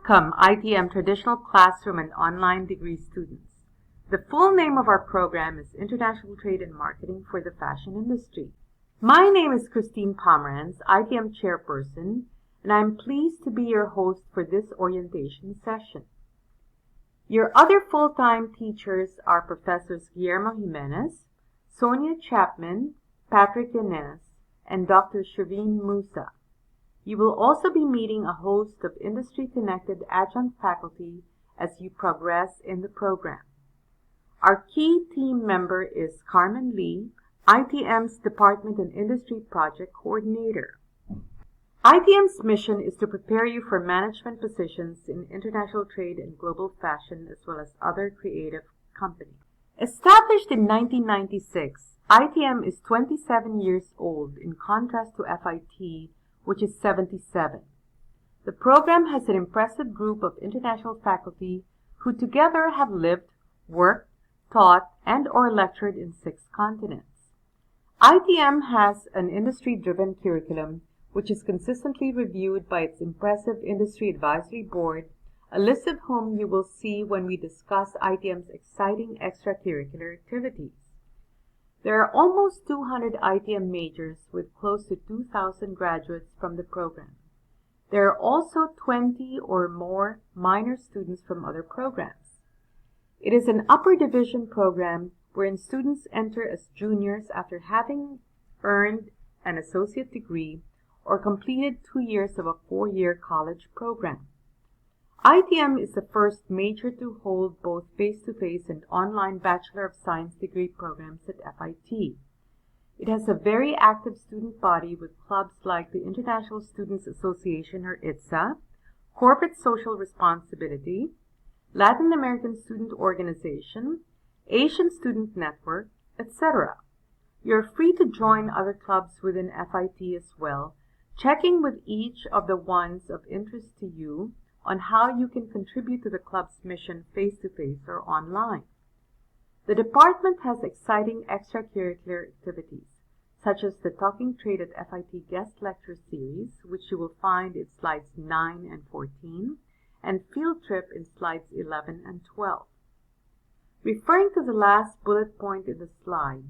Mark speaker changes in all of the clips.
Speaker 1: Welcome, ITM Traditional Classroom and Online Degree students. The full name of our program is International Trade and Marketing for the Fashion Industry. My name is Christine Pomerantz, ITM Chairperson, and I'm pleased to be your host for this orientation session. Your other full-time teachers are Professors Guillermo Jimenez, Sonia Chapman, Patrick Yanez, and Dr. Sherveen Musa. You will also be meeting a host of industry-connected adjunct faculty as you progress in the program. Our key team member is Carmen Lee, ITM's Department and Industry Project Coordinator. ITM's mission is to prepare you for management positions in international trade and global fashion as well as other creative companies. Established in 1996, ITM is 27 years old in contrast to FIT, which is 77. The program has an impressive group of international faculty who together have lived, worked, taught, and/or lectured in 6 continents. ITM has an industry-driven curriculum which is consistently reviewed by its impressive Industry Advisory Board, a list of whom you will see when we discuss ITM's exciting extracurricular activities. There are almost 200 ITM majors with close to 2,000 graduates from the program. There are also 20 or more minor students from other programs. It is an upper division program wherein students enter as juniors after having earned an associate degree or completed 2 years of a 4-year college program. ITM is the first major to hold both face-to-face and online Bachelor of Science degree programs at FIT. It has a very active student body with clubs like the International Students Association or ITSA, Corporate Social Responsibility, Latin American Student Organization, Asian Student Network, etc. You're free to join other clubs within FIT as well, checking with each of the ones of interest to you on how you can contribute to the club's mission face-to-face or online. The department has exciting extracurricular activities, such as the Talking Trade at FIT Guest Lecture Series, which you will find in slides 9 and 14, and Field Trip in slides 11 and 12. Referring to the last bullet point in the slide,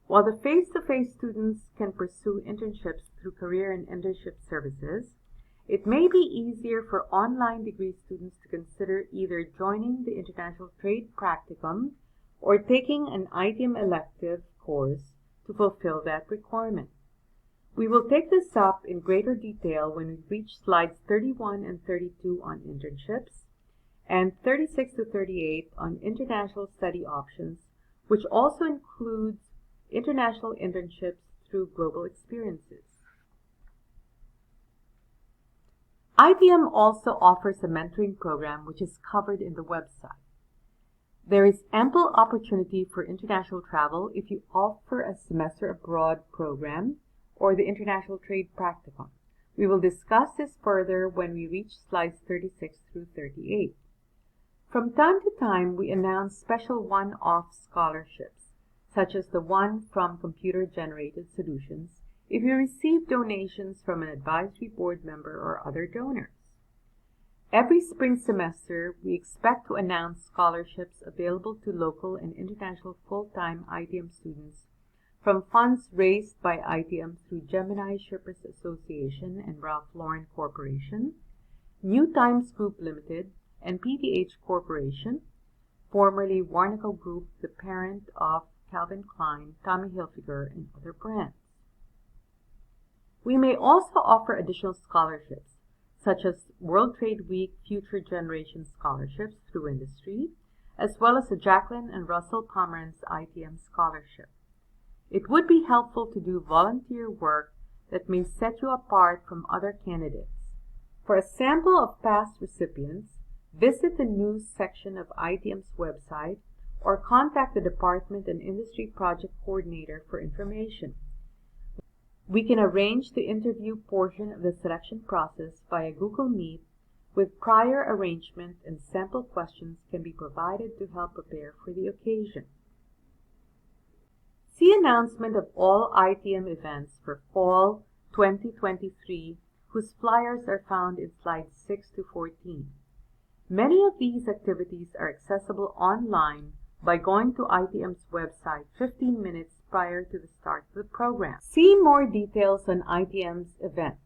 Speaker 1: while the face-to-face students can pursue internships through Career and Internship Services, it may be easier for online degree students to consider either joining the International Trade Practicum or taking an ITM elective course to fulfill that requirement. We will take this up in greater detail when we reach slides 31 and 32 on internships and 36 to 38 on international study options, which also includes international internships through global experiences. ITM also offers a mentoring program which is covered in the website. There is ample opportunity for international travel if you offer a semester abroad program or the International Trade Practicum. We will discuss this further when we reach slides 36 through 38. From time to time, we announce special one-off scholarships, such as the one from Computer-Generated Solutions, if you receive donations from an advisory board member or other donors. Every spring semester, we expect to announce scholarships available to local and international full-time ITM students from funds raised by ITM through Gemini Sherpas Association and Ralph Lauren Corporation, New Times Group Limited, and PVH Corporation, formerly Warnaco Group, the parent of Calvin Klein, Tommy Hilfiger, and other brands. We may also offer additional scholarships, such as World Trade Week Future Generation Scholarships through industry, as well as the Jacqueline and Russell Pomerantz ITM Scholarship. It would be helpful to do volunteer work that may set you apart from other candidates. For a sample of past recipients, visit the news section of ITM's website or contact the Department and Industry Project Coordinator for information. We can arrange the interview portion of the selection process via Google Meet with prior arrangement, and sample questions can be provided to help prepare for the occasion. See announcement of all ITM events for Fall 2023, whose flyers are found in slides 6 to 14. Many of these activities are accessible online by going to ITM's website 15 minutes prior to the start of the program. See more details on ITM's events.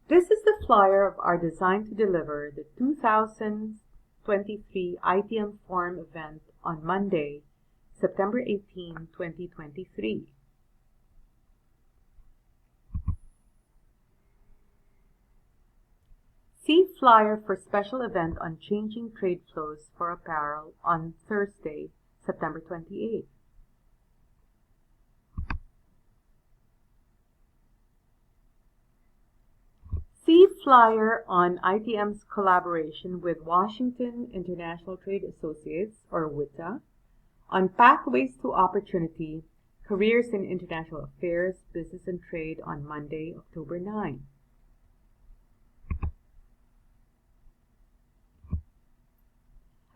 Speaker 1: This is the flyer of our Design to Deliver the 2023 ITM Forum event on Monday, September 18, 2023. See flyer for special event on changing trade flows for apparel on Thursday, September 28. See flyer on ITM's collaboration with Washington International Trade Associates, or WITA, on Pathways to Opportunity, Careers in International Affairs, Business and Trade on Monday, October 9.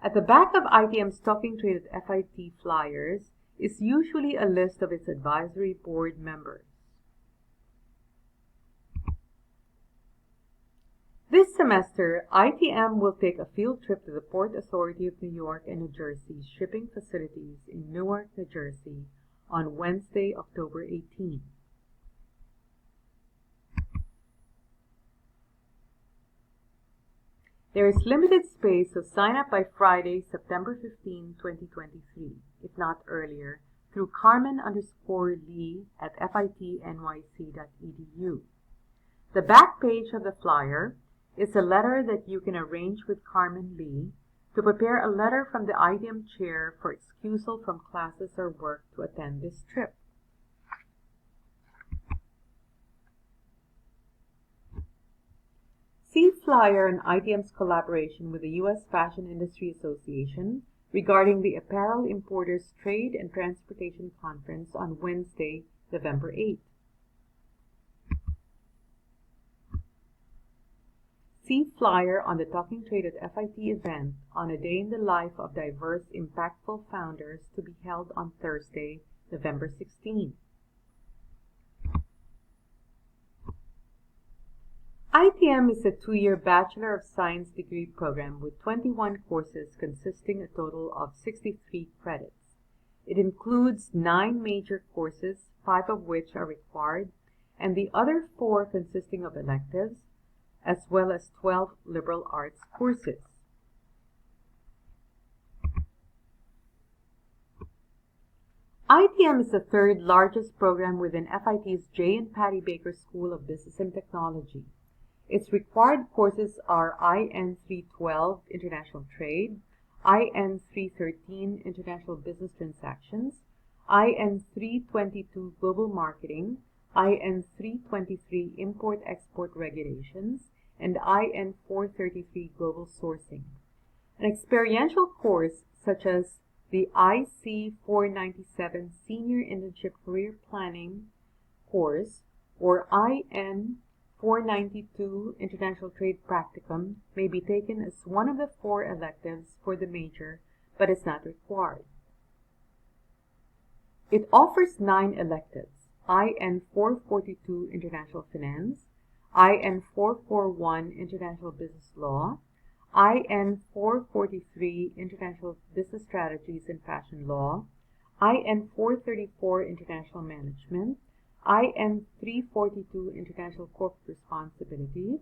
Speaker 1: At the back of ITM's Talking Trade at FIT flyers is usually a list of its advisory board members. This semester, ITM will take a field trip to the Port Authority of New York and New Jersey's shipping facilities in Newark, New Jersey on Wednesday, October 18. There is limited space, so sign up by Friday, September 15, 2023, if not earlier, through Carmen_Lee at fitnyc.edu. The back page of the flyer is a letter that you can arrange with Carmen Lee to prepare a letter from the ITM chair for excusal from classes or work to attend this trip. See flyer on ITM's collaboration with the U.S. Fashion Industry Association regarding the Apparel Importers Trade and Transportation Conference on Wednesday, November 8. See flyer on the Talking Trade at FIT event on a day in the life of diverse, impactful founders to be held on Thursday, November 16. ITM is a 2-year Bachelor of Science degree program with 21 courses consisting a total of 63 credits. It includes 9 major courses, 5 of which are required, and the other 4 consisting of electives, as well as 12 liberal arts courses. ITM is the 3rd largest program within FIT's J. and Patty Baker School of Business and Technology. Its required courses are IN 312 International Trade, IN 313 International Business Transactions, IN 322 Global Marketing, IN 323 Import-Export Regulations, and IN 433 Global Sourcing. An experiential course such as the IC 497 Senior Internship Career Planning course or IN 492 International Trade Practicum may be taken as one of the 4 electives for the major, but is not required. It offers 9 electives: IN 442 International Finance, IN 441 International Business Law, IN 443 International Business Strategies and Fashion Law, IN 434 International Management, IN 342 International Corporate Responsibility,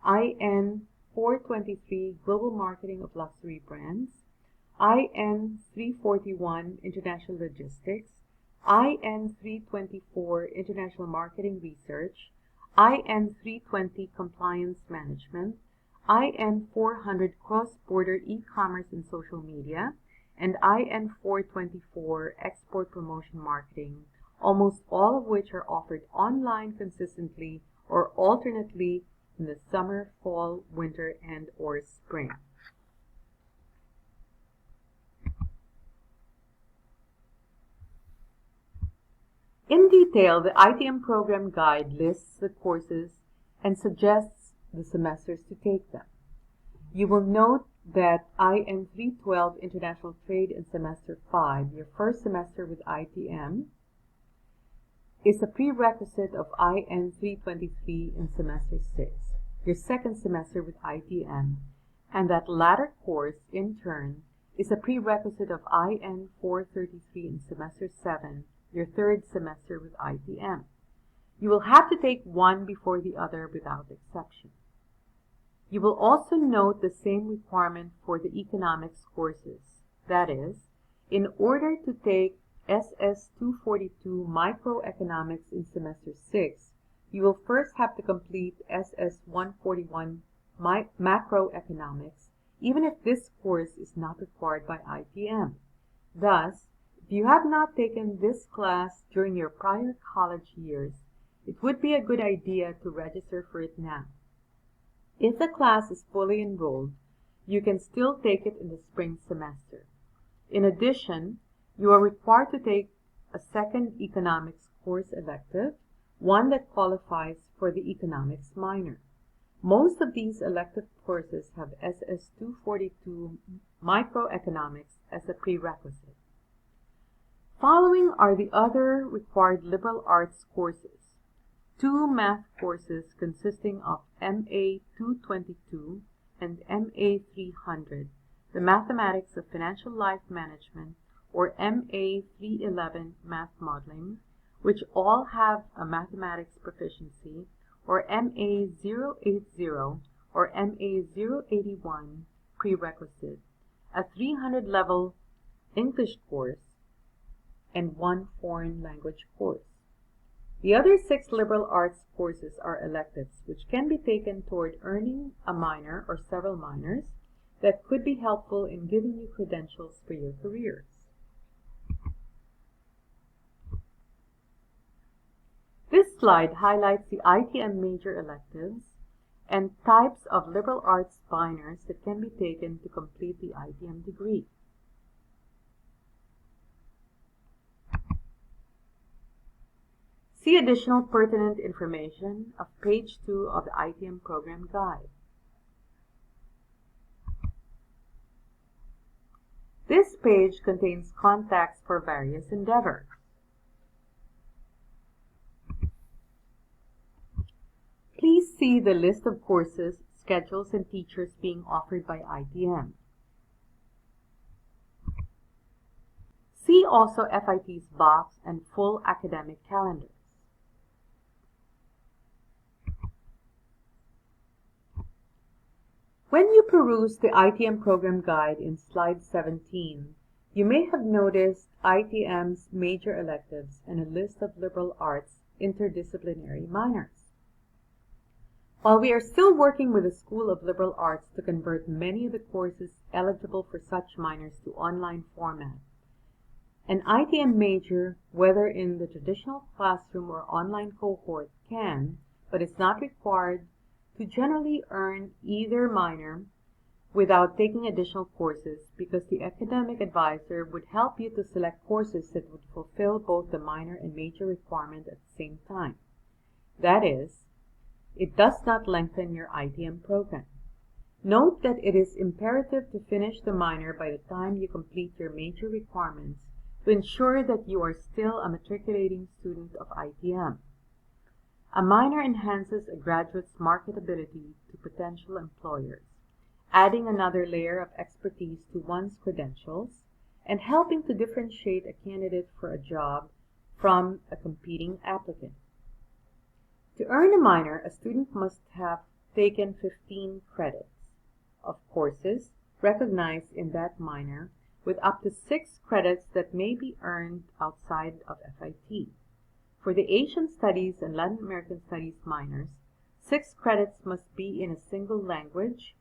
Speaker 1: IN 423 Global Marketing of Luxury Brands, IN 341 International Logistics, IN 324 International Marketing Research, IN 320 Compliance Management, IN 400 Cross-Border E-Commerce and Social Media, and IN 424 Export Promotion Marketing, almost all of which are offered online consistently or alternately in the summer, fall, winter, and/or spring. In detail, the ITM program guide lists the courses and suggests the semesters to take them. You will note that IN 312 International Trade in Semester 5, your first semester with ITM, is a prerequisite of IN 323 in semester 6, your second semester with ITM, and that latter course, in turn, is a prerequisite of IN 433 in semester 7, your third semester with ITM. You will have to take one before the other without exception. You will also note the same requirement for the economics courses. That is, in order to take SS 242 Microeconomics in semester 6, you will first have to complete SS 141 Macroeconomics, even if this course is not required by ITM. Thus, if you have not taken this class during your prior college years, it would be a good idea to register for it now. If the class is fully enrolled, you can still take it in the spring semester. In addition, you are required to take a second economics course elective, one that qualifies for the economics minor. Most of these elective courses have SS 242 Microeconomics as a prerequisite. Following are the other required liberal arts courses. 2 math courses consisting of MA 222 and MA 300, the Mathematics of Financial Life Management, or MA 311 Math Modeling, which all have a mathematics proficiency, or MA 080 or MA 081 prerequisite, a 300 level English course, and 1 foreign language course. The other 6 liberal arts courses are electives, which can be taken toward earning a minor or several minors that could be helpful in giving you credentials for your careers. This slide highlights the ITM major electives and types of liberal arts minors that can be taken to complete the ITM degree. See additional pertinent information of page 2 of the ITM program guide. This page contains contacts for various endeavors. Please see the list of courses, schedules, and teachers being offered by ITM. See also FIT's box and full academic calendars. When you peruse the ITM program guide in slide 17, you may have noticed ITM's major electives and a list of liberal arts interdisciplinary minors. While we are still working with the School of Liberal Arts to convert many of the courses eligible for such minors to online format, an ITM major, whether in the traditional classroom or online cohort, can, but is not required, to generally earn either minor without taking additional courses, because the academic advisor would help you to select courses that would fulfill both the minor and major requirement at the same time. That is, it does not lengthen your ITM program. Note that it is imperative to finish the minor by the time you complete your major requirements to ensure that you are still a matriculating student of ITM. A minor enhances a graduate's marketability to potential employers, adding another layer of expertise to one's credentials and helping to differentiate a candidate for a job from a competing applicant. To earn a minor, a student must have taken 15 credits of courses recognized in that minor, with up to 6 credits that may be earned outside of FIT. For the Asian Studies and Latin American Studies minors, 6 credits must be in a single language,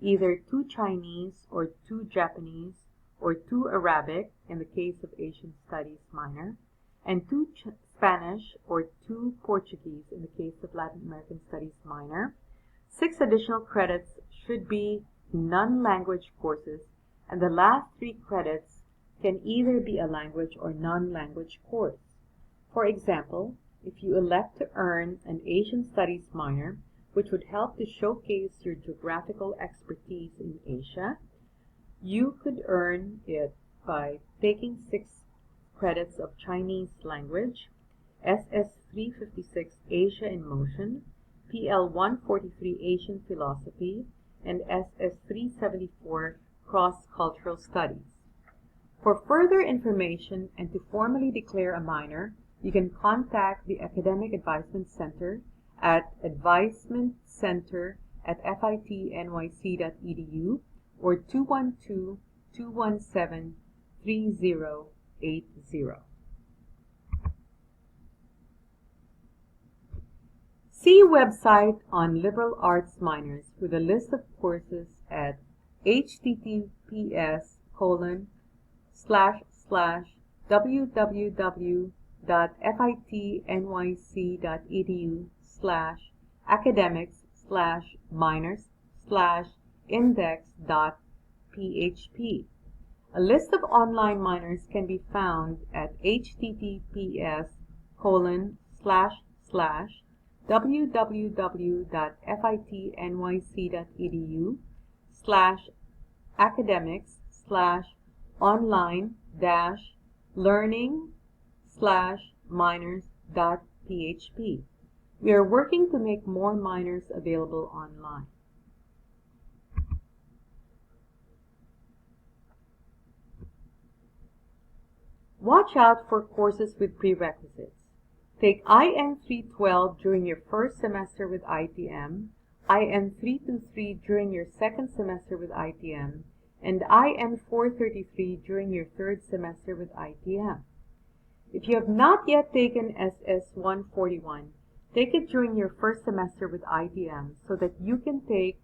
Speaker 1: either 2 Chinese or 2 Japanese or 2 Arabic in the case of Asian Studies minor, and 2 Spanish or 2 Portuguese in the case of Latin American Studies minor. 6 additional credits should be non-language courses, and the last 3 credits can either be a language or non-language course. For example, if you elect to earn an Asian Studies minor, which would help to showcase your geographical expertise in Asia, you could earn it by taking 6 credits of Chinese language SS356 Asia in Motion, PL143 Asian Philosophy, and SS374 Cross-Cultural Studies. For further information and to formally declare a minor, you can contact the Academic Advisement Center at advisementcenter@fitnyc.edu or 212-217-3080. See website on liberal arts minors with a list of courses at https://www.fitnyc.edu/academics/minors/index.php. A list of online minors can be found at https://www.fitnyc.edu/academics/online-learning/minors.php. We are working to make more minors available online. Watch out for courses with prerequisites. Take IN 312 during your first semester with ITM, IN 323 during your second semester with ITM, and IN 433 during your third semester with ITM. If you have not yet taken SS 141, take it during your first semester with ITM so that you can take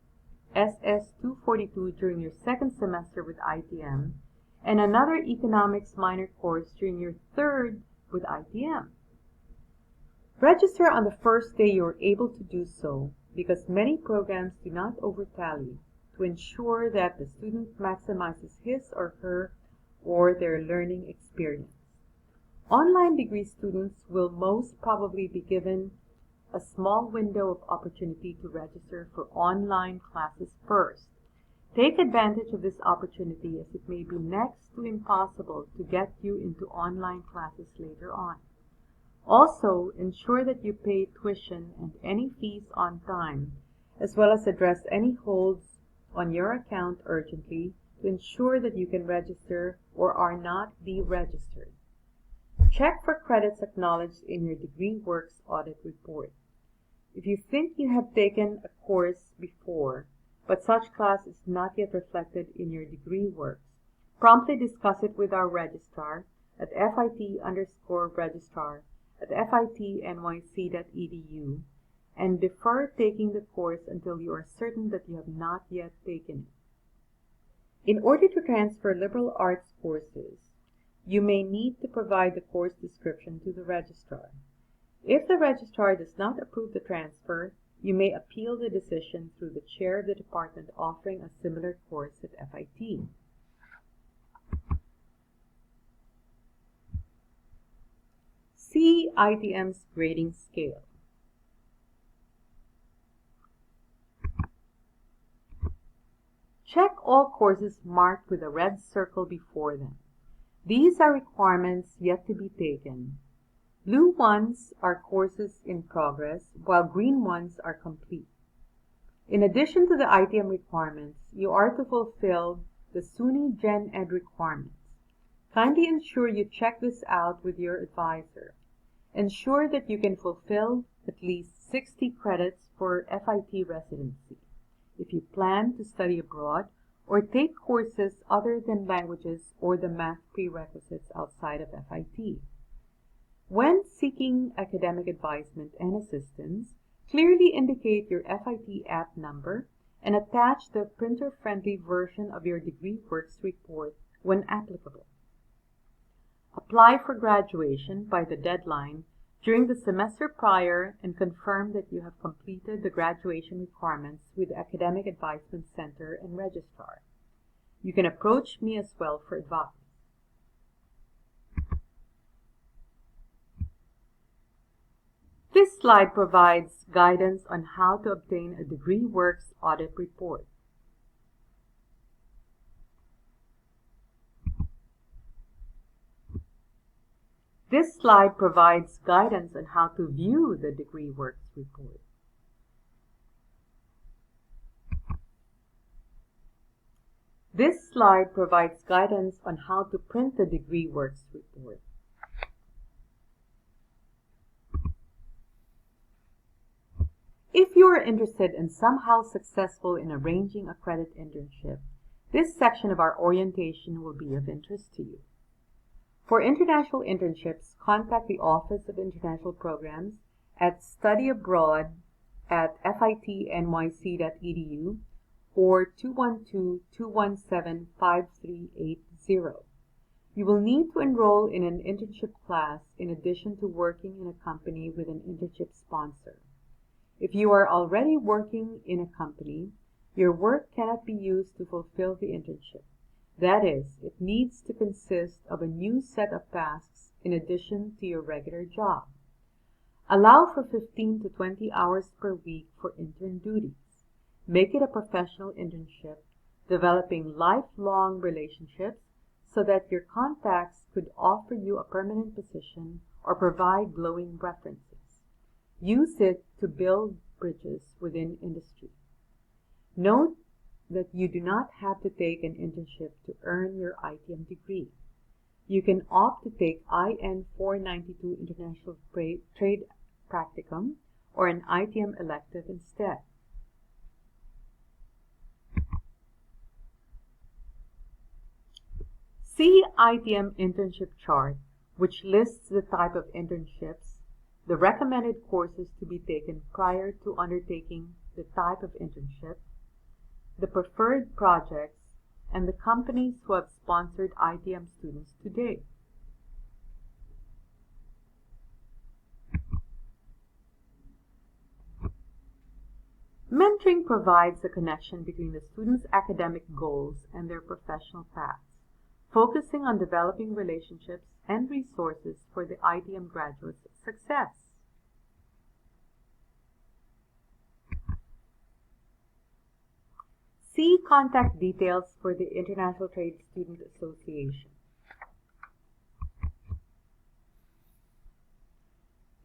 Speaker 1: SS 242 during your second semester with ITM and another economics minor course during your third with ITM. Register on the first day you are able to do so because many programs do not overtally to ensure that the student maximizes his or her or their learning experience. Online degree students will most probably be given a small window of opportunity to register for online classes first. Take advantage of this opportunity as it may be next to impossible to get you into online classes later on. Also, ensure that you pay tuition and any fees on time, as well as address any holds on your account urgently to ensure that you can register or are not deregistered. Check for credits acknowledged in your Degree Works audit report. If you think you have taken a course before, but such class is not yet reflected in your Degree Works, promptly discuss it with our registrar at fit_registrar@fitnyc.edu and defer taking the course until you are certain that you have not yet taken it. In order to transfer liberal arts courses, you may need to provide the course description to the registrar. If the registrar does not approve the transfer, you may appeal the decision through the chair of the department offering a similar course at FIT. See ITM's grading scale. Check all courses marked with a red circle before them. These are requirements yet to be taken. Blue ones are courses in progress, while green ones are complete. In addition to the ITM requirements, you are to fulfill the SUNY Gen Ed requirements. Kindly ensure you check this out with your advisor. Ensure that you can fulfill at least 60 credits for FIT residency. If you plan to study abroad or take courses other than languages or the math prerequisites outside of FIT. When seeking academic advisement and assistance, clearly indicate your FIT app number and attach the printer-friendly version of your Degree Works report when applicable. Apply for graduation by the deadline during the semester prior and confirm that you have completed the graduation requirements with the Academic Advisement Center and Registrar. You can approach me as well for advice. This slide provides guidance on how to obtain a Degree Works audit report. This slide provides guidance on how to view the Degree Works report. This slide provides guidance on how to print the Degree Works report. If you are interested and somehow successful in arranging a credit internship, this section of our orientation will be of interest to you. For international internships, contact the Office of International Programs at studyabroad@fitnyc.edu or 212-217-5380. You will need to enroll in an internship class in addition to working in a company with an internship sponsor. If you are already working in a company, your work cannot be used to fulfill the internship. That is, it needs to consist of a new set of tasks in addition to your regular job. Allow for 15 to 20 hours per week for intern duties. Make it a professional internship, developing lifelong relationships so that your contacts could offer you a permanent position or provide glowing references. Use it to build bridges within industry. Note that you do not have to take an internship to earn your ITM degree. You can opt to take IN 492 International Trade Practicum or an ITM elective instead. See ITM internship chart, which lists the type of internships, the recommended courses to be taken prior to undertaking the type of internship, the preferred projects, and the companies who have sponsored ITM students to date. Mentoring provides a connection between the students' academic goals and their professional paths, focusing on developing relationships and resources for the ITM graduates' success. See contact details for the International Trade Student Association.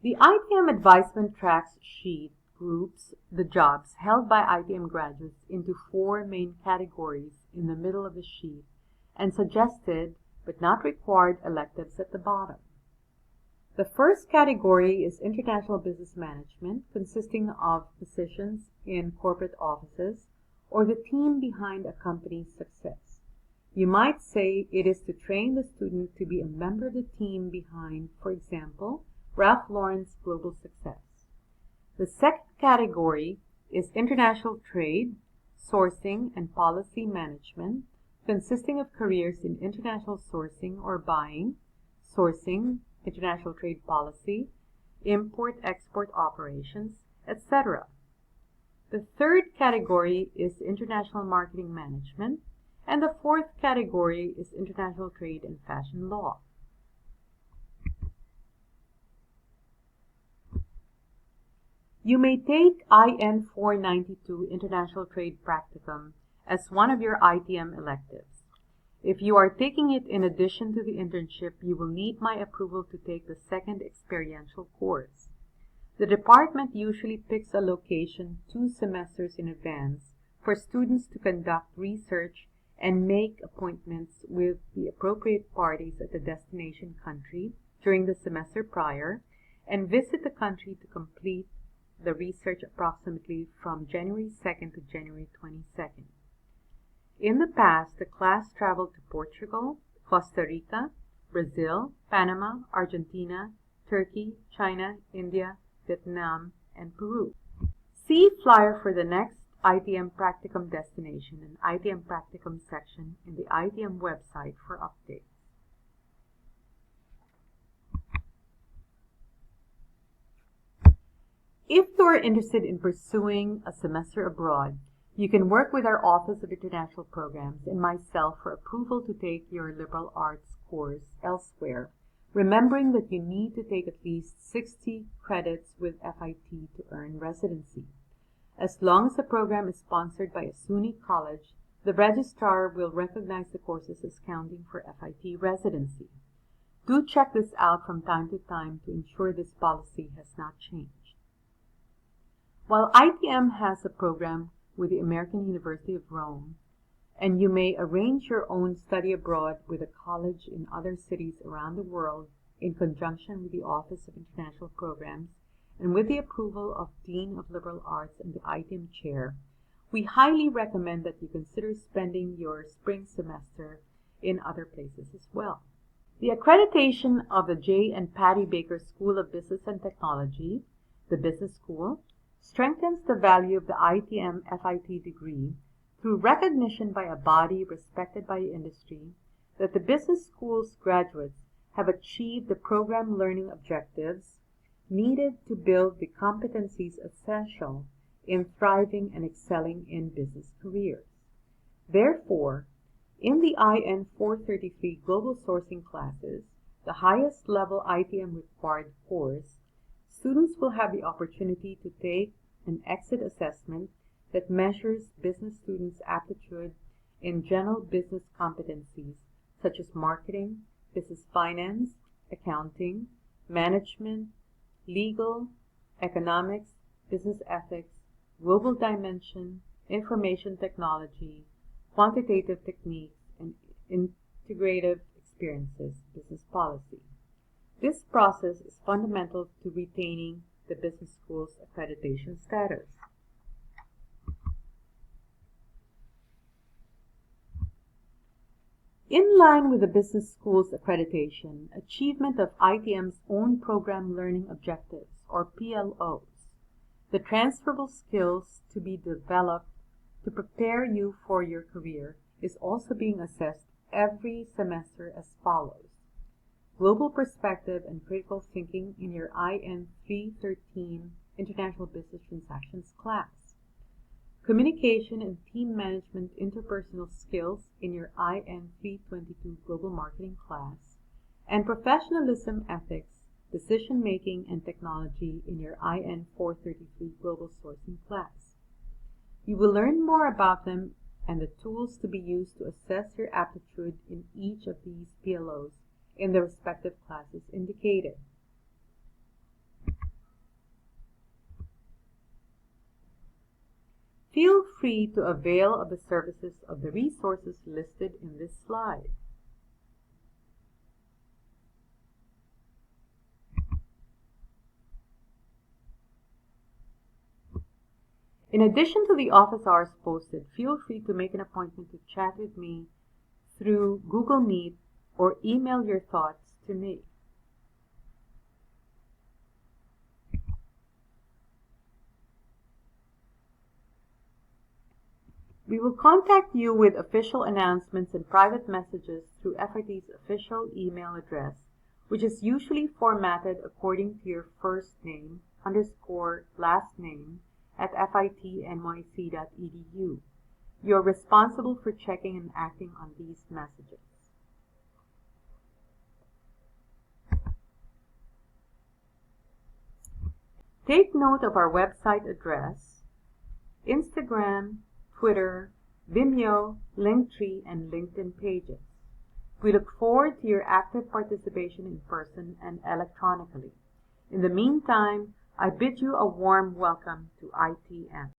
Speaker 1: The ITM Advisement Tracks sheet groups the jobs held by ITM graduates into 4 main categories in the middle of the sheet and suggested but not required electives at the bottom. The first category is International Business Management, consisting of positions in corporate offices or the team behind a company's success. You might say it is to train the student to be a member of the team behind, for example, Ralph Lauren's global success. The second category is International Trade, Sourcing, and Policy Management, consisting of careers in international sourcing or buying, sourcing, international trade policy, import-export operations, etc. The third category is International Marketing Management, and the fourth category is International Trade and Fashion Law. You may take IN 492 International Trade Practicum as one of your ITM electives. If you are taking it in addition to the internship, you will need my approval to take the second experiential course. The department usually picks a location 2 semesters in advance for students to conduct research and make appointments with the appropriate parties at the destination country during the semester prior and visit the country to complete the research approximately from January 2nd to January 22nd. In the past, the class traveled to Portugal, Costa Rica, Brazil, Panama, Argentina, Turkey, China, India, Vietnam, and Peru. See flyer for the next ITM Practicum destination and ITM Practicum section in the ITM website for updates. If you are interested in pursuing a semester abroad, you can work with our Office of International Programs and myself for approval to take your liberal arts course elsewhere, remembering that you need to take at least 60 credits with FIT to earn residency. As long as the program is sponsored by a SUNY college, the registrar will recognize the courses as counting for FIT residency. Do check this out from time to time to ensure this policy has not changed. While ITM has a program with the American University of Rome, and you may arrange your own study abroad with a college in other cities around the world in conjunction with the Office of International Programs and with the approval of Dean of Liberal Arts and the ITM Chair, we highly recommend that you consider spending your spring semester in other places as well. The accreditation of the J. and Patty Baker School of Business and Technology, the Business School, strengthens the value of the ITM FIT degree through recognition by a body respected by industry that the business school's graduates have achieved the program learning objectives needed to build the competencies essential in thriving and excelling in business careers. Therefore, in the IN 433 Global Sourcing classes, the highest level ITM required course, students will have the opportunity to take an exit assessment that measures business students' aptitude in general business competencies such as marketing, business finance, accounting, management, legal, economics, business ethics, global dimension, information technology, quantitative techniques, and integrative experiences, business policy. This process is fundamental to retaining the business school's accreditation status. In line with the business school's accreditation, achievement of ITM's own program learning objectives, or PLOs, the transferable skills to be developed to prepare you for your career, is also being assessed every semester as follows: Global Perspective and Critical Thinking in your IN 313 International Business Transactions class, Communication and Team Management Interpersonal Skills in your IN 322 Global Marketing class, and Professionalism Ethics, Decision Making and Technology in your IN 433 Global Sourcing class. You will learn more about them and the tools to be used to assess your aptitude in each of these PLOs in the respective classes indicated. Feel free to avail of the services of the resources listed in this slide. In addition to the office hours posted, feel free to make an appointment to chat with me through Google Meet or email your thoughts to me. We will contact you with official announcements and private messages through FIT's official email address, which is usually formatted according to your first name _ last name at fitnyc.edu. You are responsible for checking and acting on these messages. Take note of our website address, Instagram, Twitter, Vimeo, Linktree, and LinkedIn pages. We look forward to your active participation in person and electronically. In the meantime, I bid you a warm welcome to ITM.